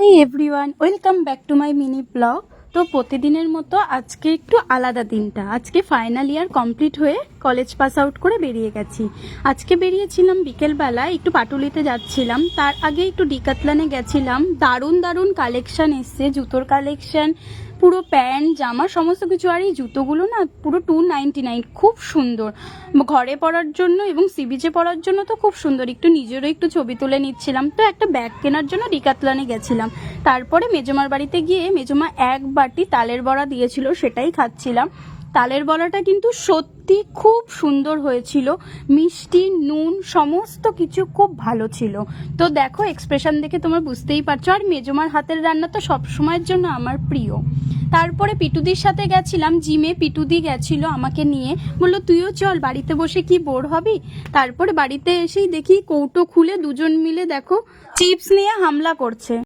Hi everyone, welcome back to my mini blog. তো প্রতিদিনের মতো আজকে একটু আলাদা দিনটা। আজকে ফাইনাল ইয়ার কমপ্লিট হয়ে কলেজ পাস আউট করে বেরিয়ে গেছি। আজকে বেরিয়েছিলাম বিকেলবেলা, একটু পাটুলিতে যাচ্ছিলাম। তার আগে একটু ডিকাতলানে গেছিলাম। দারুণ দারুণ কালেকশান এসছে, জুতোর কালেকশান, পুরো প্যান্ট জামা সমস্ত কিছু। আর এই জুতোগুলো না পুরো 299, খুব সুন্দর ঘরে পরার জন্য এবং সি বিচে পরার জন্য তো খুব সুন্দর। একটু নিজেরও একটু ছবি তুলে নিচ্ছিলাম। তো একটা ব্যাগ কেনার জন্য ডিকাতলানে গেছিলাম। তারপরে মেজমার বাড়িতে গিয়ে মেজমা এক বাটি তালের বড়া দিয়েছিল, সেটাই খাচ্ছিলাম। তালের বড়াটা কিন্তু সত্যি খুব সুন্দর হয়েছিল, মিষ্টি নুন সমস্ত কিছু খুব ভালো ছিল। তো দেখো এক্সপ্রেশন দেখে তোমার বুঝতেই পারছো। আর মেজমার হাতের রান্না তো সবসময়ের জন্য আমার প্রিয়। তারপরে পিটুদির সাথে গেছিলাম জিমে। পিটুদি গেছিল আমাকে নিয়ে, বললো তুইও চল, বাড়িতে বসে কি বোর হবি। তারপরে বাড়িতে এসেই দেখি কৌটো খুলে দুজন মিলে দেখো চিপস নিয়ে হামলা করছে।